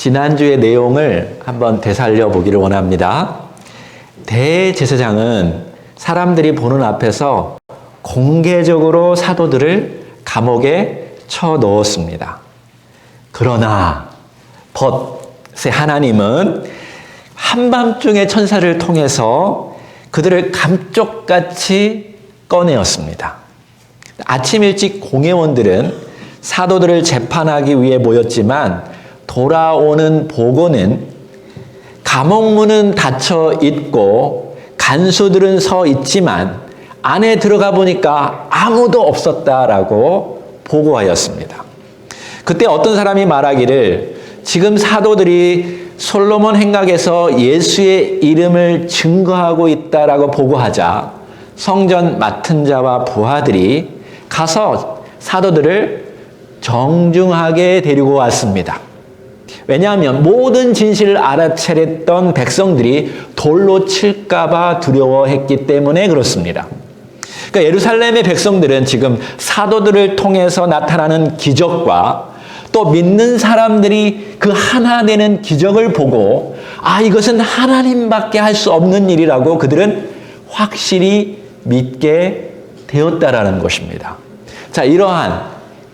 지난주의 내용을 한번 되살려 보기를 원합니다. 대제사장은 사람들이 보는 앞에서 공개적으로 사도들을 감옥에 쳐 넣었습니다. 그러나 벗의 하나님은 한밤중에 천사를 통해서 그들을 감쪽같이 꺼내었습니다. 아침 일찍 공회원들은 사도들을 재판하기 위해 모였지만 돌아오는 보고는 감옥문은 닫혀 있고 간수들은 서 있지만 안에 들어가 보니까 아무도 없었다라고 보고하였습니다. 그때 어떤 사람이 말하기를 지금 사도들이 솔로몬 행각에서 예수의 이름을 증거하고 있다라고 보고하자 성전 맡은 자와 부하들이 가서 사도들을 정중하게 데리고 왔습니다. 왜냐하면 모든 진실을 알아차렸던 백성들이 돌로 칠까봐 두려워했기 때문에 그렇습니다. 그러니까 예루살렘의 백성들은 지금 사도들을 통해서 나타나는 기적과 또 믿는 사람들이 그 하나 되는 기적을 보고 이것은 하나님밖에 할 수 없는 일이라고 그들은 확실히 믿게 되었다라는 것입니다. 자, 이러한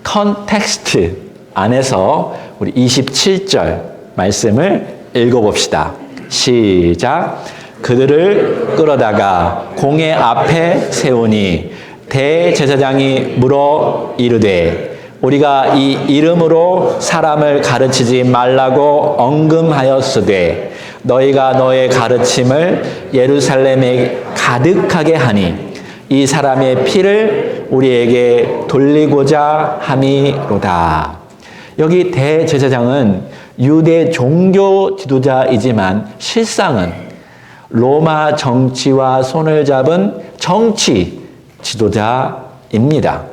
컨텍스트 안에서 우리 27절 말씀을 읽어봅시다. 시작. 그들을 끌어다가 공회 앞에 세우니 대제사장이 물어 이르되 우리가 이 이름으로 사람을 가르치지 말라고 언금하였으되 너희가 너의 가르침을 예루살렘에 가득하게 하니 이 사람의 피를 우리에게 돌리고자 함이로다. 여기 대제사장은 유대 종교 지도자이지만 실상은 로마 정치와 손을 잡은 정치 지도자입니다.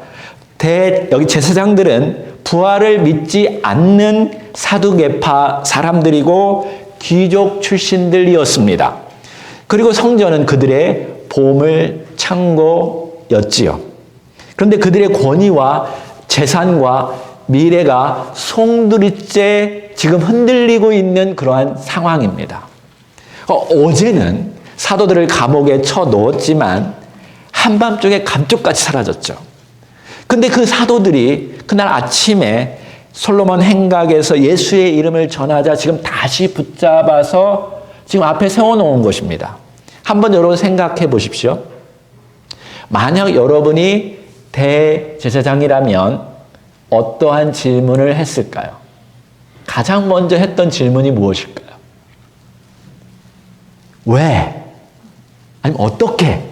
여기 제사장들은 부활을 믿지 않는 사두개파 사람들이고 귀족 출신들이었습니다. 그리고 성전은 그들의 보물 창고였지요. 그런데 그들의 권위와 재산과 미래가 송두리째 지금 흔들리고 있는 그러한 상황입니다. 어제는 사도들을 감옥에 쳐 넣었지만 한밤중에 감쪽같이 사라졌죠. 근데 그 사도들이 그날 아침에 솔로몬 행각에서 예수의 이름을 전하자 지금 다시 붙잡아서 지금 앞에 세워놓은 것입니다. 한번 여러분 생각해 보십시오. 만약 여러분이 대제사장이라면 어떠한 질문을 했을까요? 가장 먼저 했던 질문이 무엇일까요? 왜? 아니면 어떻게?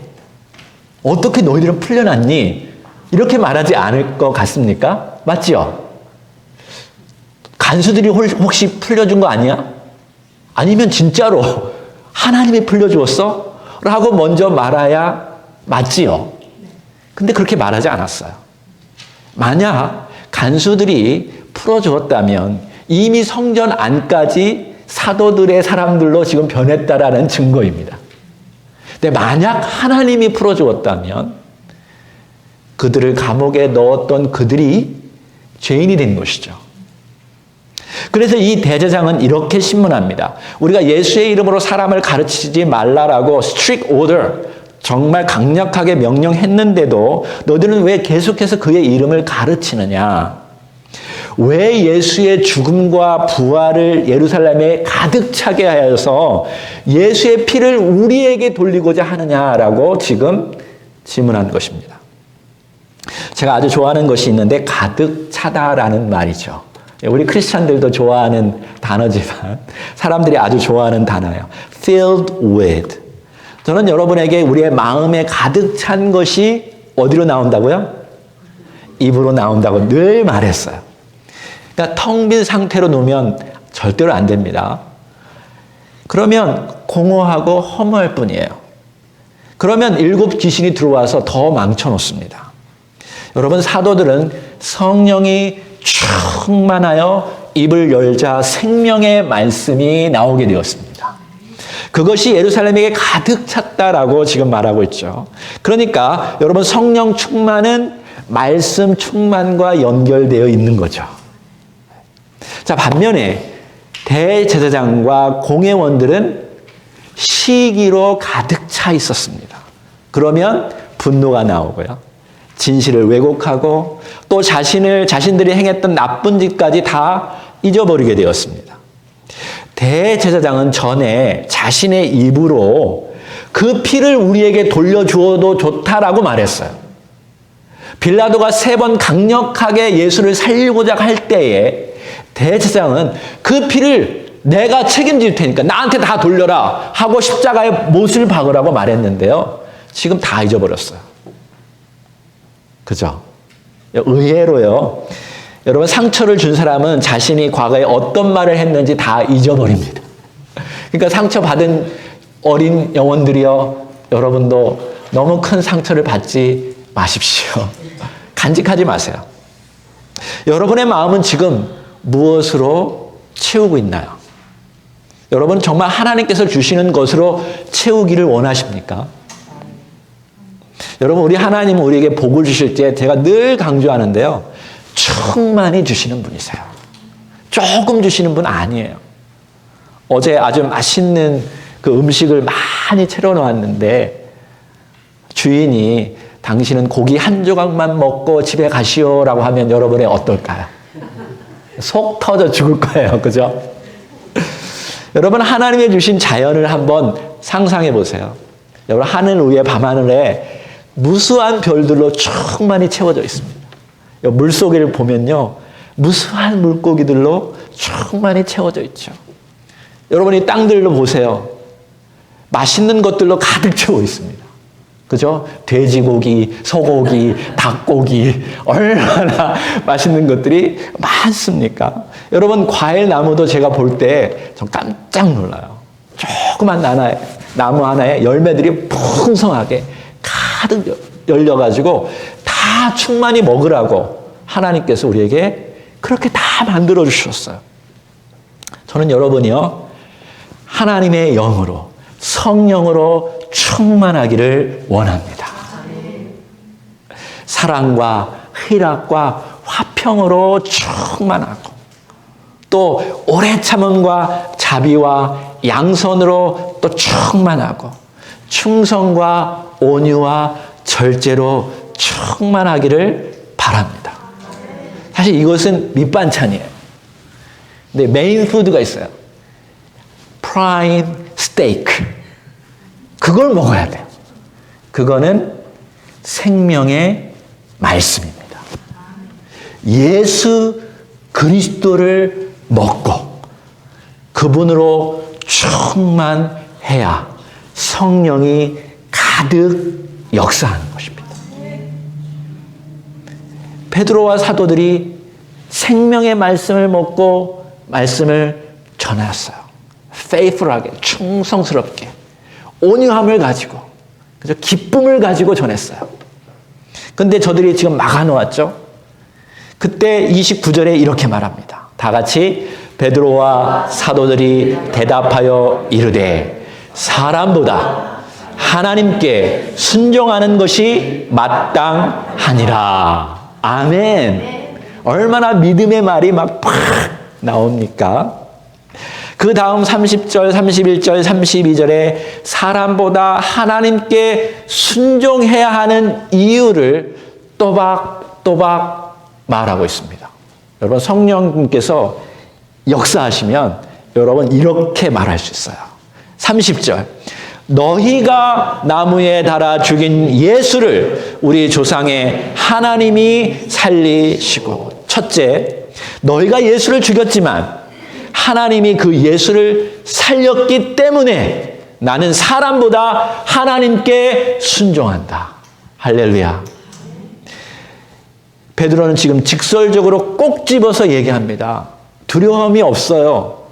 어떻게 너희들은 풀려났니? 이렇게 말하지 않을 것 같습니까? 맞지요? 간수들이 혹시 풀려준 거 아니야? 아니면 진짜로 하나님이 풀려주었어? 라고 먼저 말해야 맞지요? 근데 그렇게 말하지 않았어요. 만약 간수들이 풀어주었다면 이미 성전 안까지 사도들의 사람들로 지금 변했다라는 증거입니다. 근데 만약 하나님이 풀어주었다면 그들을 감옥에 넣었던 그들이 죄인이 된 것이죠. 그래서 이 대제사장은 이렇게 신문합니다. 우리가 예수의 이름으로 사람을 가르치지 말라라고 strict order, 정말 강력하게 명령했는데도 너희들은 왜 계속해서 그의 이름을 가르치느냐? 왜 예수의 죽음과 부활을 예루살렘에 가득 차게 하여서 예수의 피를 우리에게 돌리고자 하느냐라고 지금 질문한 것입니다. 제가 아주 좋아하는 것이 있는데 가득 차다라는 말이죠. 우리 크리스찬들도 좋아하는 단어지만 사람들이 아주 좋아하는 단어예요. Filled with. 저는 여러분에게 우리의 마음에 가득 찬 것이 어디로 나온다고요? 입으로 나온다고 늘 말했어요. 그러니까 텅 빈 상태로 놓으면 절대로 안 됩니다. 그러면 공허하고 허무할 뿐이에요. 그러면 7 귀신이 들어와서 더 망쳐놓습니다. 여러분, 사도들은 성령이 충만하여 입을 열자 생명의 말씀이 나오게 되었습니다. 그것이 예루살렘에게 가득 찼다라고 지금 말하고 있죠. 그러니까 여러분, 성령 충만은 말씀 충만과 연결되어 있는 거죠. 자, 반면에 대제사장과 공회원들은 시기로 가득 차 있었습니다. 그러면 분노가 나오고요. 진실을 왜곡하고 또 자신들이 행했던 나쁜 짓까지 다 잊어버리게 되었습니다. 대제사장은 전에 자신의 입으로 그 피를 우리에게 돌려주어도 좋다라고 말했어요. 빌라도가 3번 강력하게 예수를 살리고자 할 때에 대제사장은 그 피를 내가 책임질 테니까 나한테 다 돌려라 하고 십자가에 못을 박으라고 말했는데요. 지금 다 잊어버렸어요. 그죠? 의외로요. 여러분, 상처를 준 사람은 자신이 과거에 어떤 말을 했는지 다 잊어버립니다. 그러니까 상처받은 어린 영혼들이요, 여러분도 너무 큰 상처를 받지 마십시오. 간직하지 마세요. 여러분의 마음은 지금 무엇으로 채우고 있나요? 여러분 정말 하나님께서 주시는 것으로 채우기를 원하십니까? 여러분, 우리 하나님은 우리에게 복을 주실 때 제가 늘 강조하는데요. 충만히 주시는 분이세요. 조금 주시는 분 아니에요. 어제 아주 맛있는 그 음식을 많이 차려놓았는데 주인이 당신은 고기 한 조각만 먹고 집에 가시오라고 하면 여러분의 어떨까요? 속 터져 죽을 거예요. 그죠? 여러분, 하나님이 주신 자연을 한번 상상해 보세요. 여러분, 하늘 위에 밤하늘에 무수한 별들로 충만히 채워져 있습니다. 물속을 보면요, 무수한 물고기들로 충만히 채워져 있죠. 여러분이 땅들로 보세요. 맛있는 것들로 가득 채워 있습니다. 그죠? 돼지고기, 소고기, 닭고기, 얼마나 맛있는 것들이 많습니까? 여러분, 과일 나무도 제가 볼 때 전 깜짝 놀라요. 조그만 나무 하나에 열매들이 풍성하게 가득 열려가지고 다 충만히 먹으라고 하나님께서 우리에게 그렇게 다 만들어 주셨어요. 저는 여러분이요, 하나님의 영으로, 성령으로 충만하기를 원합니다. 사랑과 희락과 화평으로 충만하고 또 오래 참음과 자비와 양선으로 또 충만하고 충성과 온유와 절제로 충만하기를 바랍니다. 사실 이것은 밑반찬이에요. 근데 메인 푸드가 있어요. 프라임 스테이크. 그걸 먹어야 돼요. 그거는 생명의 말씀입니다. 예수 그리스도를 먹고 그분으로 충만해야 성령이 가득 역사하는 것입니다. 베드로와 사도들이 생명의 말씀을 먹고 말씀을 전했어요. faithful하게, 충성스럽게, 온유함을 가지고, 그죠? 기쁨을 가지고 전했어요. 근데 저들이 지금 막아놓았죠? 그때 29절에 이렇게 말합니다. 다 같이 베드로와 사도들이 대답하여 이르되 사람보다 하나님께 순종하는 것이 마땅하니라. 아멘. 얼마나 믿음의 말이 막 팍 나옵니까? 그 다음 30절, 31절, 32절에 사람보다 하나님께 순종해야 하는 이유를 또박또박 말하고 있습니다. 여러분, 성령님께서 역사하시면 여러분 이렇게 말할 수 있어요. 30절. 너희가 나무에 달아 죽인 예수를 우리 조상의 하나님이 살리시고. 첫째, 너희가 예수를 죽였지만 하나님이 그 예수를 살렸기 때문에 나는 사람보다 하나님께 순종한다. 할렐루야. 베드로는 지금 직설적으로 꼭 집어서 얘기합니다. 두려움이 없어요.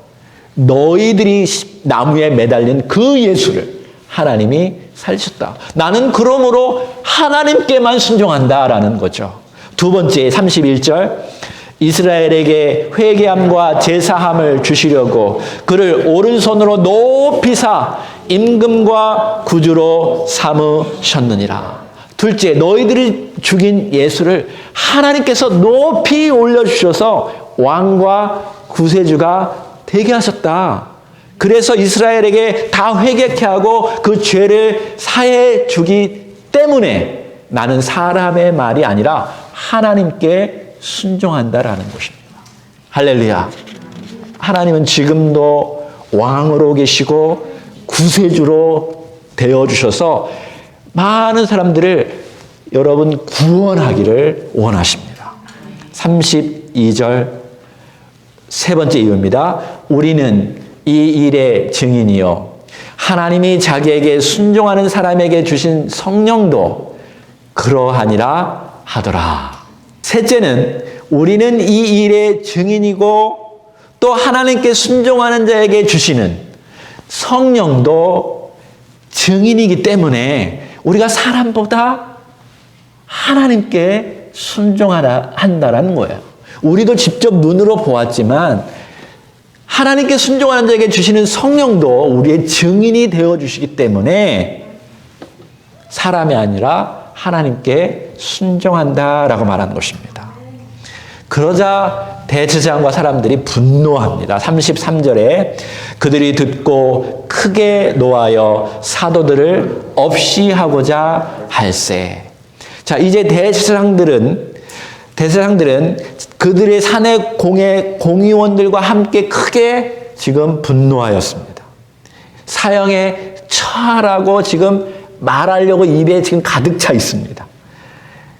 너희들이 나무에 매달린 그 예수를 하나님이 살리셨다. 나는 그러므로 하나님께만 순종한다라는 거죠. 두 번째 31절. 이스라엘에게 회개함과 제사함을 주시려고 그를 오른손으로 높이사 임금과 구주로 삼으셨느니라. 둘째, 너희들이 죽인 예수를 하나님께서 높이 올려주셔서 왕과 구세주가 회개하셨다. 그래서 이스라엘에게 다 회개케 하고 그 죄를 사해 주기 때문에 나는 사람의 말이 아니라 하나님께 순종한다라는 것입니다. 할렐루야. 하나님은 지금도 왕으로 계시고 구세주로 되어주셔서 많은 사람들을 여러분 구원하기를 원하십니다. 32절 세 번째 이유입니다. 우리는 이 일의 증인이요. 하나님이 자기에게 순종하는 사람에게 주신 성령도 그러하니라 하더라. 셋째는 우리는 이 일의 증인이고 또 하나님께 순종하는 자에게 주시는 성령도 증인이기 때문에 우리가 사람보다 하나님께 순종한다라는 거예요. 우리도 직접 눈으로 보았지만 하나님께 순종하는 자에게 주시는 성령도 우리의 증인이 되어주시기 때문에 사람이 아니라 하나님께 순종한다라고 말하는 것입니다. 그러자 대제사장과 사람들이 분노합니다. 33절에 그들이 듣고 크게 노하여 사도들을 없이 하고자 할세. 자, 이제 대제사장들은 그들의 사내 공의원들과 함께 크게 지금 분노하였습니다. 사형에 처하라고 지금 말하려고 입에 지금 가득 차 있습니다.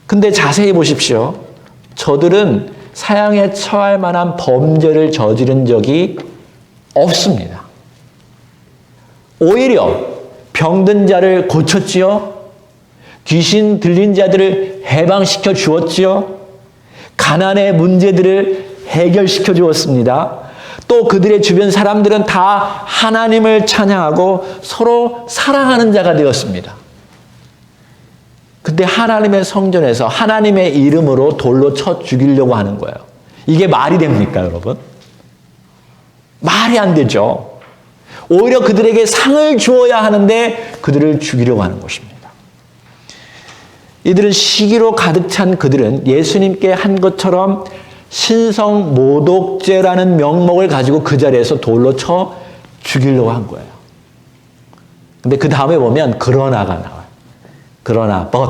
근데 자세히 보십시오. 저들은 사형에 처할 만한 범죄를 저지른 적이 없습니다. 오히려 병든 자를 고쳤지요. 귀신 들린 자들을 해방시켜 주었지요. 가난의 문제들을 해결시켜 주었습니다. 또 그들의 주변 사람들은 다 하나님을 찬양하고 서로 사랑하는 자가 되었습니다. 근데 하나님의 성전에서 하나님의 이름으로 돌로 쳐 죽이려고 하는 거예요. 이게 말이 됩니까, 여러분? 말이 안 되죠. 오히려 그들에게 상을 주어야 하는데 그들을 죽이려고 하는 것입니다. 이들은 시기로 가득 찬 그들은 예수님께 한 것처럼 신성 모독죄라는 명목을 가지고 그 자리에서 돌로 쳐 죽이려고 한 거예요. 근데 그 다음에 보면 그러나가 나와요. 그러나 but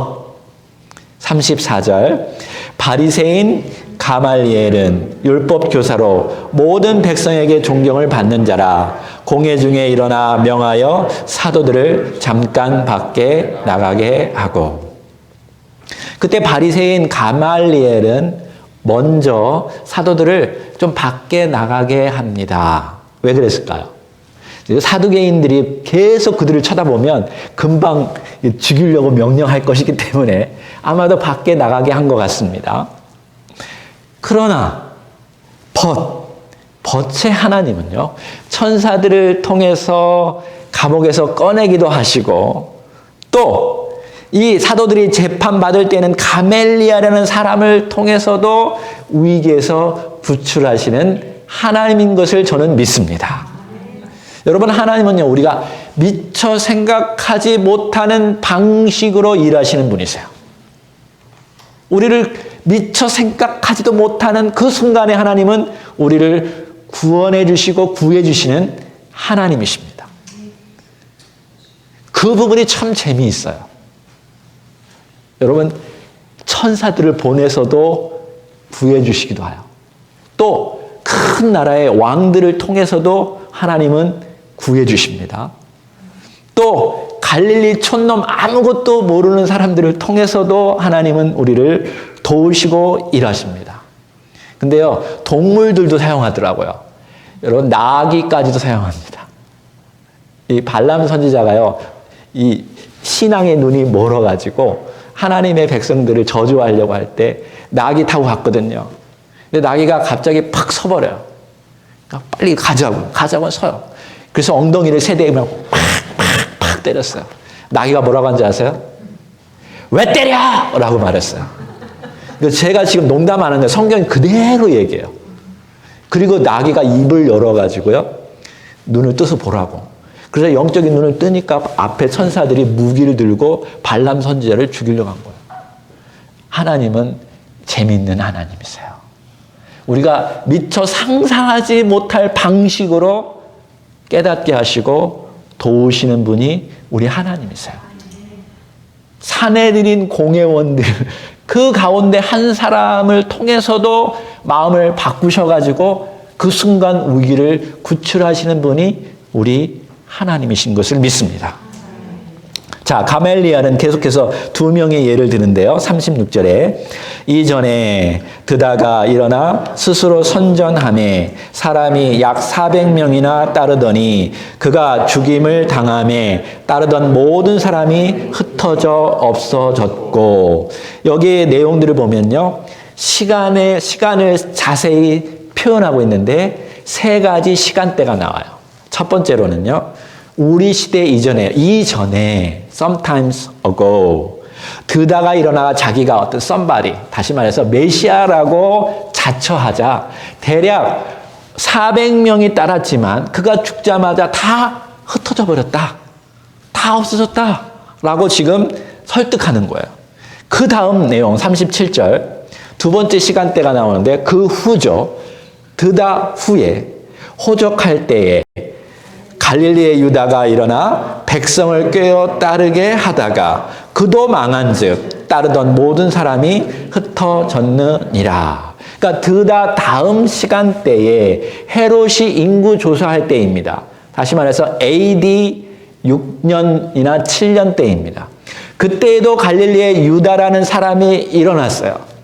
34절 바리새인 가말리엘은 율법 교사로 모든 백성에게 존경을 받는 자라 공회 중에 일어나 명하여 사도들을 잠깐 밖에 나가게 하고. 그때 바리새인 가말리엘은 먼저 사도들을 좀 밖에 나가게 합니다. 왜 그랬을까요? 사두개인들이 계속 그들을 쳐다보면 금방 죽이려고 명령할 것이기 때문에 아마도 밖에 나가게 한 것 같습니다. 그러나 벗의 하나님은요, 천사들을 통해서 감옥에서 꺼내기도 하시고 또 이 사도들이 재판받을 때는 가멜리아라는 사람을 통해서도 위기에서 구출하시는 하나님인 것을 저는 믿습니다. 여러분, 하나님은요, 우리가 미처 생각하지 못하는 방식으로 일하시는 분이세요. 우리를 미처 생각하지도 못하는 그 순간에 하나님은 우리를 구원해 주시고 구해 주시는 하나님이십니다. 그 부분이 참 재미있어요. 여러분, 천사들을 보내서도 구해 주시기도 해요. 또 큰 나라의 왕들을 통해서도 하나님은 구해 주십니다. 또 갈릴리 촌놈 아무것도 모르는 사람들을 통해서도 하나님은 우리를 도우시고 일하십니다. 근데요, 동물들도 사용하더라고요. 여러분, 나귀까지도 사용합니다. 이 발람 선지자가요, 이 신앙의 눈이 멀어가지고 하나님의 백성들을 저주하려고 할 때 나귀 타고 갔거든요. 근데 나귀가 갑자기 팍 서버려요. 그러니까 빨리 가자고 서요. 그래서 엉덩이를 세 대에 팍 때렸어요. 나귀가 뭐라고 한지 아세요? 왜 때려! 라고 말했어요. 제가 지금 농담 안 하는데 성경이 그대로 얘기해요. 그리고 나귀가 입을 열어가지고요, 눈을 떠서 보라고. 그래서 영적인 눈을 뜨니까 앞에 천사들이 무기를 들고 발람 선지자를 죽이려고 한 거예요. 하나님은 재미있는 하나님이세요. 우리가 미처 상상하지 못할 방식으로 깨닫게 하시고 도우시는 분이 우리 하나님이세요. 산에 들인 공회원들, 그 가운데 한 사람을 통해서도 마음을 바꾸셔가지고 그 순간 위기를 구출하시는 분이 우리 하나님이신 것을 믿습니다. 자, 가멜리엘은 계속해서 두 명의 예를 드는데요. 36절에 이전에 드다가 일어나 스스로 선전하매 사람이 약 400명이나 따르더니 그가 죽임을 당하매 따르던 모든 사람이 흩어져 없어졌고, 여기의 내용들을 보면요, 시간을 자세히 표현하고 있는데 세 가지 시간대가 나와요. 첫 번째로는요, 우리 시대 이전에 sometimes ago, 드다가 일어나 자기가 어떤 somebody, 다시 말해서 메시아라고 자처하자 대략 400명이 따랐지만 그가 죽자마자 다 흩어져 버렸다, 다 없어졌다 라고 지금 설득하는 거예요. 그 다음 내용 37절, 두 번째 시간대가 나오는데 그 후죠. 드다 후에 호적할 때에 갈릴리의 유다가 일어나 백성을 꿰어 따르게 하다가 그도 망한즉 따르던 모든 사람이 흩어졌느니라. 그러니까 드다 다음 시간대에 헤롯이 인구 조사할 때입니다. 다시 말해서 AD 6년이나 7년 때입니다. 그때에도 갈릴리의 유다라는 사람이 일어났어요.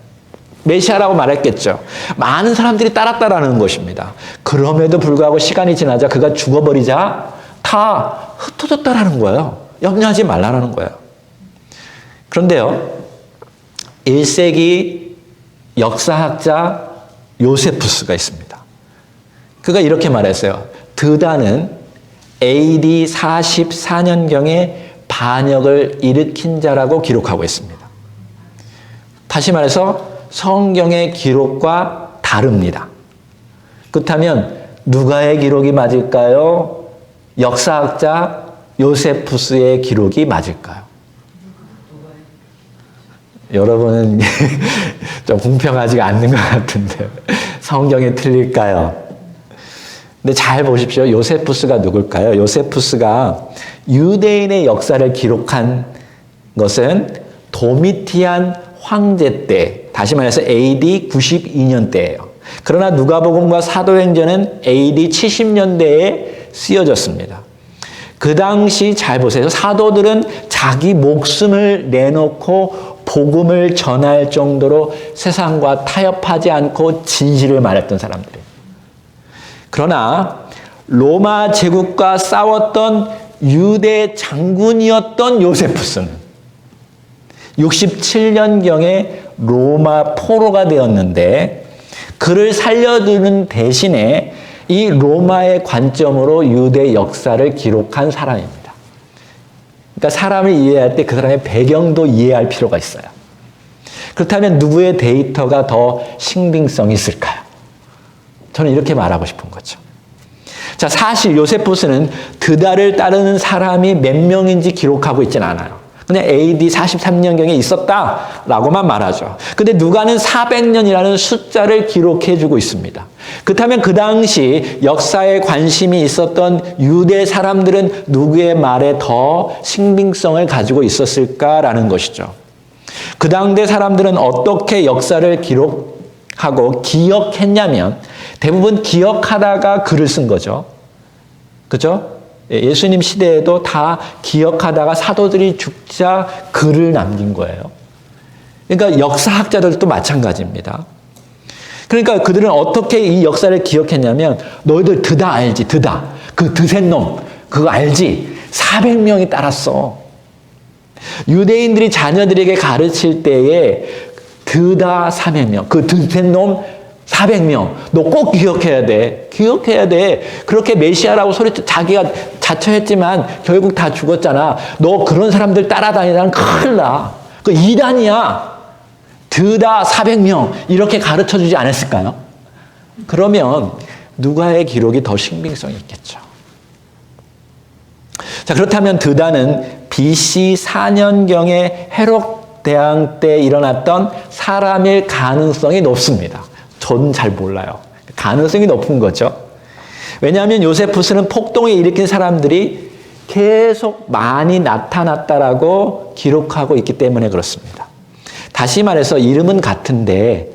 메시아라고 말했겠죠. 많은 사람들이 따랐다라는 것입니다. 그럼에도 불구하고 시간이 지나자 그가 죽어버리자 다 흩어졌다라는 거예요. 염려하지 말라라는 거예요. 그런데요, 1세기 역사학자 요세푸스가 있습니다. 그가 이렇게 말했어요. 드다는 AD 44년경에 반역을 일으킨 자라고 기록하고 있습니다. 다시 말해서 성경의 기록과 다릅니다. 그렇다면 누가의 기록이 맞을까요? 역사학자 요세푸스의 기록이 맞을까요? 여러분은 좀 공평하지 않는 것 같은데 성경이 틀릴까요? 근데 잘 보십시오. 요세푸스가 누굴까요? 요세푸스가 유대인의 역사를 기록한 것은 도미티안 황제 때, 다시 말해서 AD 92년 때예요. 그러나 누가복음과 사도행전은 AD 70년대에 쓰여졌습니다. 그 당시 잘 보세요. 사도들은 자기 목숨을 내놓고 복음을 전할 정도로 세상과 타협하지 않고 진실을 말했던 사람들이에요. 그러나 로마 제국과 싸웠던 유대 장군이었던 요세푸스는 67년경에 로마 포로가 되었는데 그를 살려두는 대신에 이 로마의 관점으로 유대 역사를 기록한 사람입니다. 그러니까 사람을 이해할 때 그 사람의 배경도 이해할 필요가 있어요. 그렇다면 누구의 데이터가 더 신빙성이 있을까요? 저는 이렇게 말하고 싶은 거죠. 자, 사실 요세푸스는 드다를 따르는 사람이 몇 명인지 기록하고 있지는 않아요. 그냥 AD 43년경에 있었다라고만 말하죠. 근데 누가는 400년이라는 숫자를 기록해주고 있습니다. 그렇다면 그 당시 역사에 관심이 있었던 유대 사람들은 누구의 말에 더 신빙성을 가지고 있었을까라는 것이죠. 그 당대 사람들은 어떻게 역사를 기록하고 기억했냐면 대부분 기억하다가 글을 쓴 거죠. 그죠? 예수님 시대에도 다 기억하다가 사도들이 죽자 글을 남긴 거예요. 그러니까 역사학자들도 마찬가지입니다. 그러니까 그들은 어떻게 이 역사를 기억했냐면 너희들 드다 알지? 드다. 그 드센 놈. 그거 알지? 400명이 따랐어. 유대인들이 자녀들에게 가르칠 때에 드다 300명. 그 드센 놈 400명. 너 꼭 기억해야 돼. 기억해야 돼. 그렇게 메시아라고 자기가 자처했지만 결국 다 죽었잖아. 너 그런 사람들 따라다니다는 큰일 나. 그 이단이야. 드다 400명. 이렇게 가르쳐 주지 않았을까요? 그러면 누가의 기록이 더 신빙성이 있겠죠. 자, 그렇다면 드다는 BC 4년경에 헤롯 대왕 때 일어났던 사람일 가능성이 높습니다. 저는 잘 몰라요. 가능성이 높은 거죠. 왜냐하면 요세푸스는 폭동을 일으킨 사람들이 계속 많이 나타났다라고 기록하고 있기 때문에 그렇습니다. 다시 말해서 이름은 같은데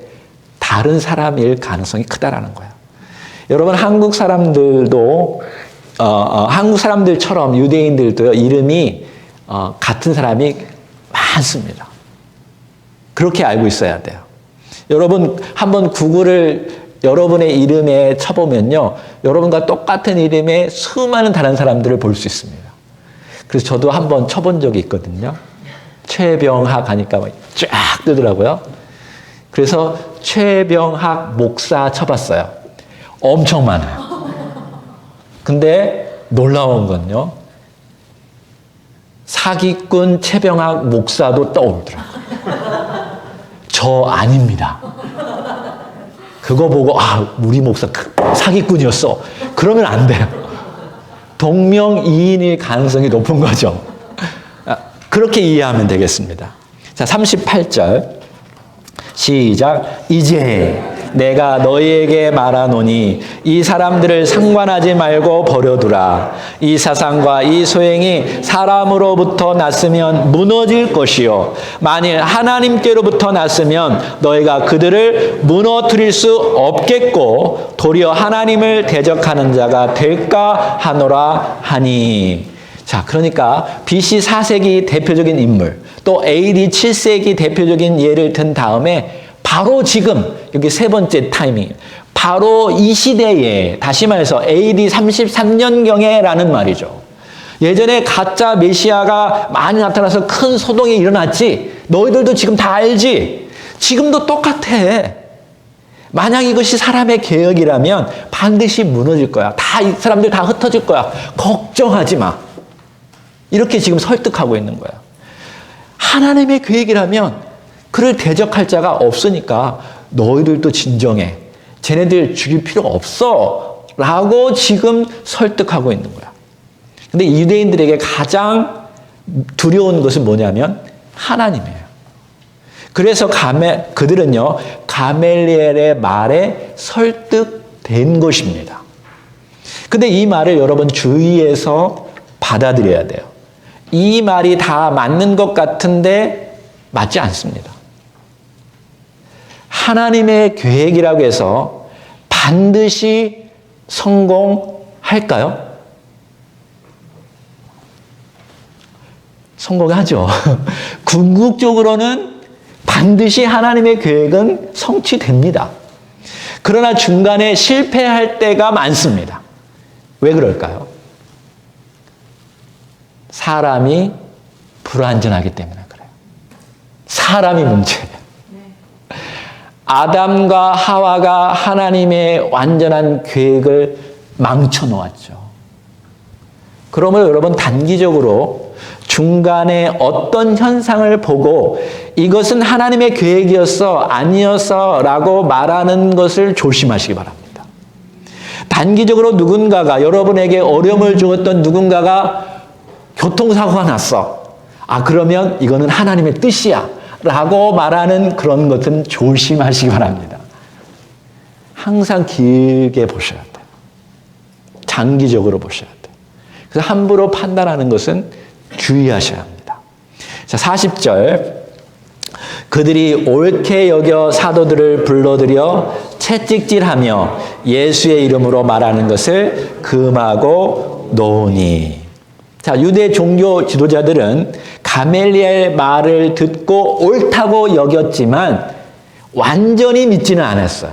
다른 사람일 가능성이 크다라는 거예요. 여러분, 한국 사람들도 한국 사람들처럼 유대인들도 이름이 같은 사람이 많습니다. 그렇게 알고 있어야 돼요. 여러분, 한번 구글을 여러분의 이름에 쳐보면요, 여러분과 똑같은 이름의 수많은 다른 사람들을 볼 수 있습니다. 그래서 저도 한번 쳐본 적이 있거든요. 최병학 하니까 쫙 뜨더라고요. 그래서 최병학 목사 쳐봤어요. 엄청 많아요. 근데 놀라운 건요, 사기꾼 최병학 목사도 떠오르더라고요. 저 아닙니다. 그거 보고 우리 목사 사기꾼이었어. 그러면 안 돼요. 동명이인일 가능성이 높은 거죠. 그렇게 이해하면 되겠습니다. 자, 38절 시작. 이제 내가 너희에게 말하노니 이 사람들을 상관하지 말고 버려두라. 이 사상과 이 소행이 사람으로부터 났으면 무너질 것이요 만일 하나님께로부터 났으면 너희가 그들을 무너뜨릴 수 없겠고 도리어 하나님을 대적하는 자가 될까 하노라 하니. 자, 그러니까 BC 4세기 대표적인 인물, 또 AD 7세기 대표적인 예를 든 다음에 바로 지금 여기 세 번째 타이밍, 바로 이 시대에, 다시 말해서 AD 33년경에라는 말이죠. 예전에 가짜 메시아가 많이 나타나서 큰 소동이 일어났지. 너희들도 지금 다 알지. 지금도 똑같아. 만약 이것이 사람의 계획이라면 반드시 무너질 거야. 이 사람들 다 흩어질 거야. 걱정하지 마. 이렇게 지금 설득하고 있는 거야. 하나님의 계획이라면 그를 대적할 자가 없으니까 너희들도 진정해. 쟤네들 죽일 필요 없어. 라고 지금 설득하고 있는 거야. 근데 유대인들에게 가장 두려운 것은 뭐냐면 하나님이에요. 그래서 그들은요, 가멜리엘의 말에 설득된 것입니다. 근데 이 말을 여러분 주의해서 받아들여야 돼요. 이 말이 다 맞는 것 같은데 맞지 않습니다. 하나님의 계획이라고 해서 반드시 성공할까요? 성공하죠. 궁극적으로는 반드시 하나님의 계획은 성취됩니다. 그러나 중간에 실패할 때가 많습니다. 왜 그럴까요? 사람이 불완전하기 때문에 그래요. 사람이 문제예요. 아담과 하와가 하나님의 완전한 계획을 망쳐놓았죠. 그러므로 여러분, 단기적으로 중간에 어떤 현상을 보고 이것은 하나님의 계획이었어, 아니었어 라고 말하는 것을 조심하시기 바랍니다. 단기적으로 누군가가, 여러분에게 어려움을 주었던 누군가가 교통사고가 났어. 그러면 이거는 하나님의 뜻이야 라고 말하는 그런 것은 조심하시기 바랍니다. 항상 길게 보셔야 돼요. 장기적으로 보셔야 돼요. 그래서 함부로 판단하는 것은 주의하셔야 합니다. 자, 40절. 그들이 옳게 여겨 사도들을 불러들여 채찍질하며 예수의 이름으로 말하는 것을 금하고 놓으니. 자, 유대 종교 지도자들은 가멜리엘 말을 듣고 옳다고 여겼지만 완전히 믿지는 않았어요.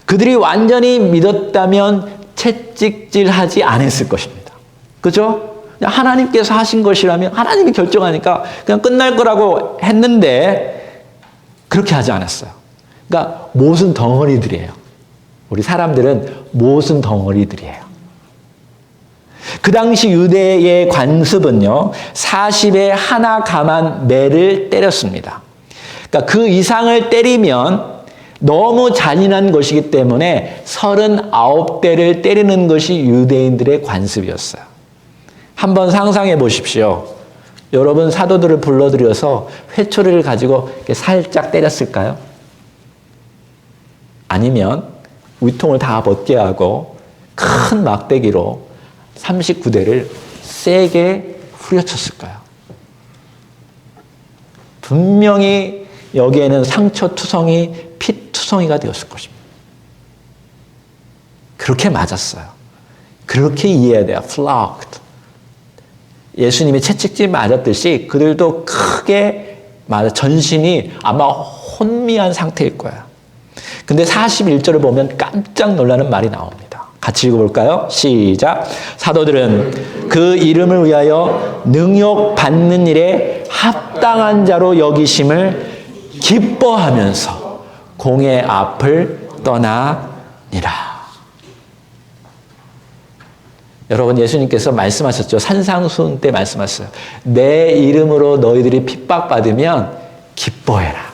그들이 완전히 믿었다면 채찍질하지 않았을 것입니다. 그죠? 하나님께서 하신 것이라면 하나님이 결정하니까 그냥 끝날 거라고 했는데 그렇게 하지 않았어요. 그러니까 모순 덩어리들이에요. 우리 사람들은 모순 덩어리들이에요. 그 당시 유대의 관습은요, 40에 하나 감한 매를 때렸습니다. 그러니까 그 이상을 때리면 너무 잔인한 것이기 때문에 39대를 때리는 것이 유대인들의 관습이었어요. 한번 상상해 보십시오. 여러분, 사도들을 불러들여서 회초리를 가지고 이렇게 살짝 때렸을까요? 아니면 위통을 다 벗게 하고 큰 막대기로 39대를 세게 후려쳤을까요? 분명히 여기에는 상처투성이, 피투성이가 되었을 것입니다. 그렇게 맞았어요. 그렇게 이해해야 돼요. flogged. 예수님이 채찍질 맞았듯이 그들도 크게 맞아 전신이 아마 혼미한 상태일 거야. 근데 41절을 보면 깜짝 놀라는 말이 나옵니다. 같이 읽어볼까요? 시작. 사도들은 그 이름을 위하여 능욕받는 일에 합당한 자로 여기심을 기뻐하면서 공의 앞을 떠나니라. 여러분, 예수님께서 말씀하셨죠. 산상수훈 때 말씀하셨어요. 내 이름으로 너희들이 핍박받으면 기뻐해라.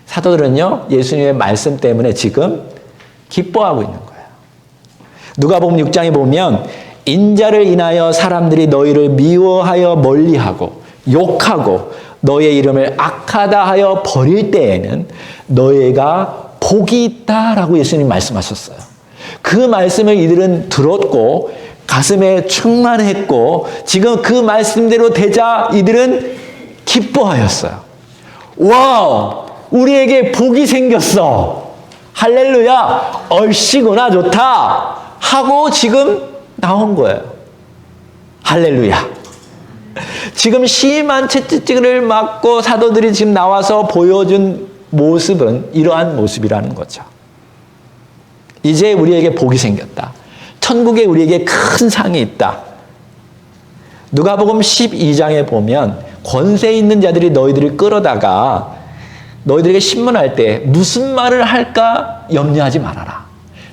사도들은요, 예수님의 말씀 때문에 지금 기뻐하고 있는 거예요. 누가복음 6장에 보면 인자를 인하여 사람들이 너희를 미워하여 멀리하고 욕하고 너의 이름을 악하다 하여 버릴 때에는 너희가 복이 있다라고 예수님 말씀하셨어요. 그 말씀을 이들은 들었고 가슴에 충만했고 지금 그 말씀대로 되자 이들은 기뻐하였어요. 와우! 우리에게 복이 생겼어. 할렐루야! 얼씨구나 좋다! 하고 지금 나온 거예요. 할렐루야! 지금 심한 채찍질을 맞고 사도들이 지금 나와서 보여준 모습은 이러한 모습이라는 거죠. 이제 우리에게 복이 생겼다. 천국에 우리에게 큰 상이 있다. 누가복음 12장에 보면 권세 있는 자들이 너희들을 끌어다가 너희들에게 신문할 때 무슨 말을 할까 염려하지 말아라.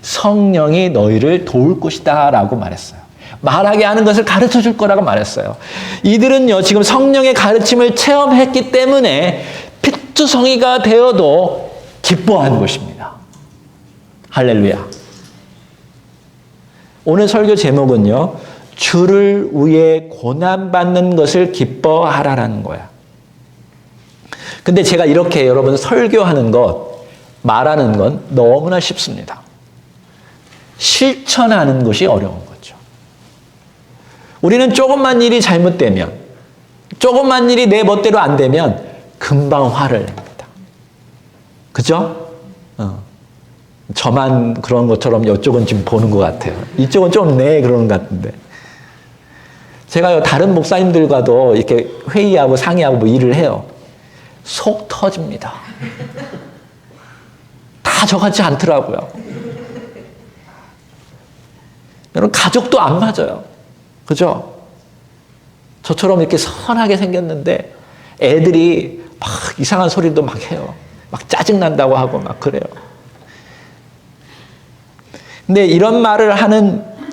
성령이 너희를 도울 것이다 라고 말했어요. 말하게 하는 것을 가르쳐 줄 거라고 말했어요. 이들은요 지금 성령의 가르침을 체험했기 때문에 피투성이가 되어도 기뻐하는 것입니다. 할렐루야. 오늘 설교 제목은요, 주를 위해 고난받는 것을 기뻐하라라는 거야. 근데 제가 이렇게 여러분 설교하는 것, 말하는 건 너무나 쉽습니다. 실천하는 것이 어려운 거죠. 우리는 조금만 일이 잘못되면, 조금만 일이 내 멋대로 안 되면 금방 화를 냅니다. 그죠? 저만 그런 것처럼 이쪽은 지금 보는 것 같아요. 이쪽은 좀 그러는 것 같은데. 제가 다른 목사님들과도 이렇게 회의하고 상의하고 뭐 일을 해요. 속 터집니다. 다 저같지 않더라고요. 여러분, 가족도 안 맞아요. 그죠? 저처럼 이렇게 선하게 생겼는데 애들이 막 이상한 소리도 막 해요. 막 짜증난다고 하고 막 그래요. 근데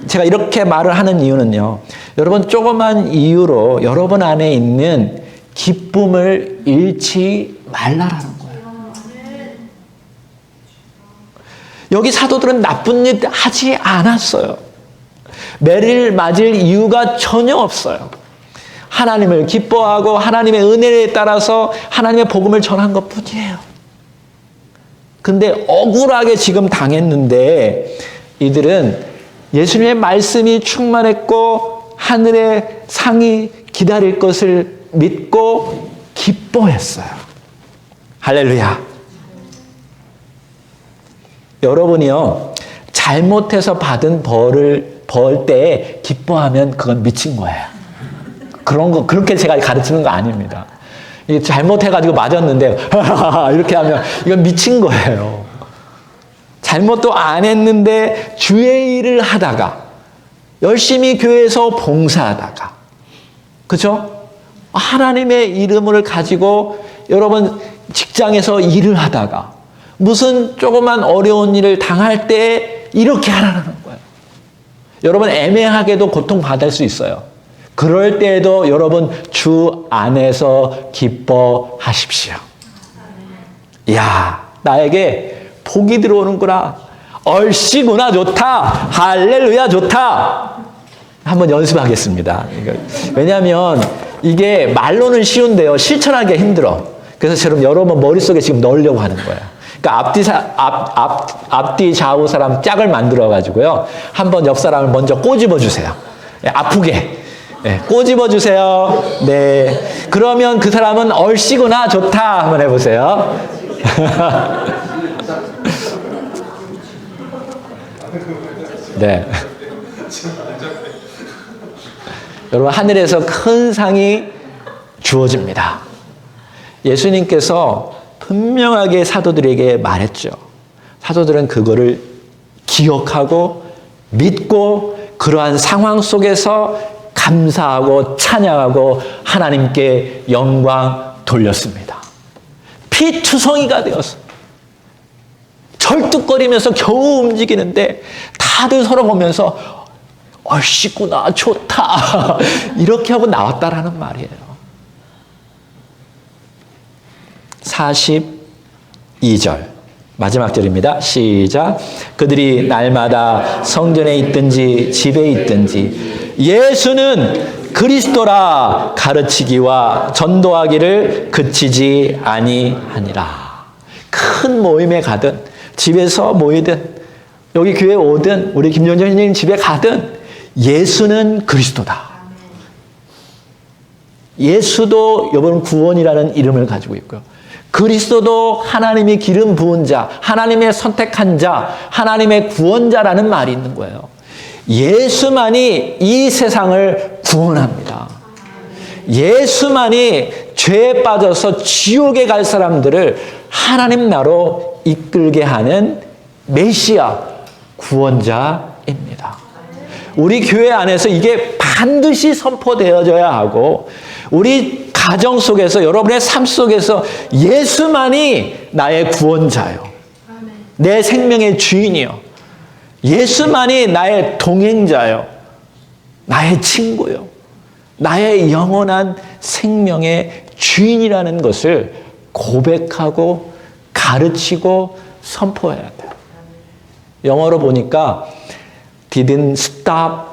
제가 이렇게 말을 하는 이유는요. 여러분, 조그만 이유로 여러분 안에 있는 기쁨을 잃지 말라라는 거예요. 여기 사도들은 나쁜 일 하지 않았어요. 매를 맞을 이유가 전혀 없어요. 하나님을 기뻐하고 하나님의 은혜에 따라서 하나님의 복음을 전한 것 뿐이에요. 근데 억울하게 지금 당했는데 이들은 예수님의 말씀이 충만했고 하늘의 상이 기다릴 것을 믿고 기뻐했어요. 할렐루야. 여러분이요, 잘못해서 받은 벌을 벌 때 기뻐하면 그건 미친 거예요. 그렇게 제가 가르치는 거 아닙니다. 잘못해가지고 맞았는데 이렇게 하면 이건 미친 거예요. 잘못도 안 했는데 주의 일을 하다가 열심히 교회에서 봉사하다가 그죠? 하나님의 이름을 가지고 여러분 직장에서 일을 하다가 무슨 조그만 어려운 일을 당할 때 이렇게 하라는 거예요. 여러분 애매하게도 고통받을 수 있어요. 그럴 때에도 여러분 주 안에서 기뻐하십시오. 이야, 나에게 복이 들어오는구나. 얼씨구나 좋다. 할렐루야 좋다. 한번 연습하겠습니다. 왜냐하면 이게 말로는 쉬운데요. 실천하기가 힘들어. 그래서 저는 여러분 머릿속에 지금 넣으려고 하는 거예요. 그러니까 앞뒤 좌우 사람 짝을 만들어 가지고요. 한번 옆 사람을 먼저 꼬집어 주세요. 아프게. 네, 꼬집어 주세요. 네. 그러면 그 사람은 얼씨구나 좋다 한번 해보세요. 네. 여러분 하늘에서 큰 상이 주어집니다. 예수님께서 분명하게 사도들에게 말했죠. 사도들은 그거를 기억하고 믿고 그러한 상황 속에서 감사하고 찬양하고 하나님께 영광 돌렸습니다. 피투성이가 되었어. 절뚝거리면서 겨우 움직이는데 다들 서로 보면서 얼씨구나 좋다 이렇게 하고 나왔다라는 말이에요. 42절 마지막 절입니다. 시작. 그들이 날마다 성전에 있든지 집에 있든지 예수는 그리스도라 가르치기와 전도하기를 그치지 아니하니라. 큰 모임에 가든 집에서 모이든 여기 교회 오든 우리 김정진 선생님 집에 가든 예수는 그리스도다. 예수도 여러분 구원이라는 이름을 가지고 있고요. 그리스도도 하나님이 기름 부은 자, 하나님의 선택한 자, 하나님의 구원자라는 말이 있는 거예요. 예수만이 이 세상을 구원합니다. 예수만이 죄에 빠져서 지옥에 갈 사람들을 하나님 나라로 이끌게 하는 메시아 구원자입니다. 우리 교회 안에서 이게 반드시 선포되어져야 하고 우리 가정 속에서 여러분의 삶 속에서 예수만이 나의 구원자요. 내 생명의 주인이요. 예수만이 나의 동행자요. 나의 친구요. 나의 영원한 생명의 주인이라는 것을 고백하고 가르치고 선포해야 돼요. 영어로 보니까 didn't stop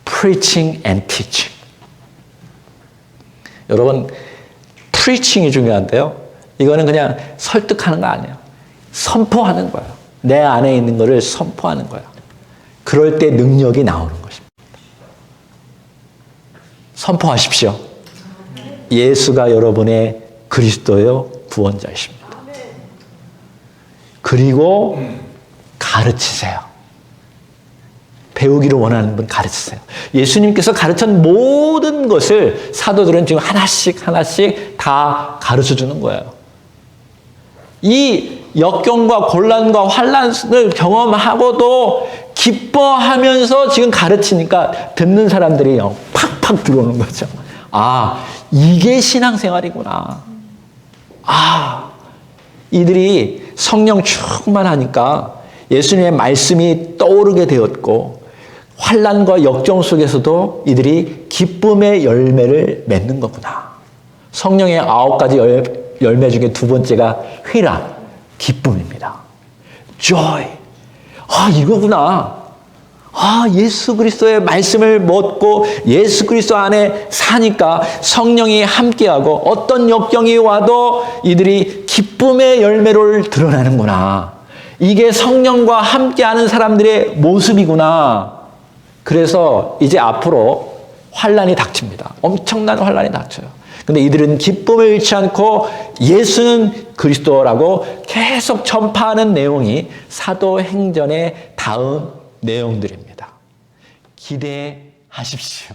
preaching and teaching. 여러분, preaching이 중요한데요. 이거는 그냥 설득하는 거 아니에요. 선포하는 거예요. 내 안에 있는 거를 선포하는 거예요. 그럴 때 능력이 나오는 것입니다. 선포하십시오. 예수가 여러분의 그리스도요 구원자이십니다. 그리고 가르치세요. 배우기를 원하는 분 가르치세요. 예수님께서 가르친 모든 것을 사도들은 지금 하나씩 하나씩 다 가르쳐 주는 거예요. 이 역경과 곤란과 환란을 경험하고도 기뻐하면서 지금 가르치니까 듣는 사람들이 팍팍 들어오는 거죠. 아, 이게 신앙생활이구나. 아, 이들이 성령 충만하니까 예수님의 말씀이 떠오르게 되었고 환란과 역경 속에서도 이들이 기쁨의 열매를 맺는 거구나. 성령의 9가지 열매 중에 두 번째가 회랑, 기쁨입니다. joy. 아, 이거구나. 아, 예수 그리스도의 말씀을 먹고 예수 그리스도 안에 사니까 성령이 함께하고 어떤 역경이 와도 이들이 기쁨의 열매를 드러내는구나. 이게 성령과 함께하는 사람들의 모습이구나. 그래서 이제 앞으로 환란이 닥칩니다. 엄청난 환란이 닥쳐요. 근데 이들은 기쁨을 잃지 않고 예수는 그리스도라고 계속 전파하는 내용이 사도행전의 다음 내용들입니다. 기대하십시오.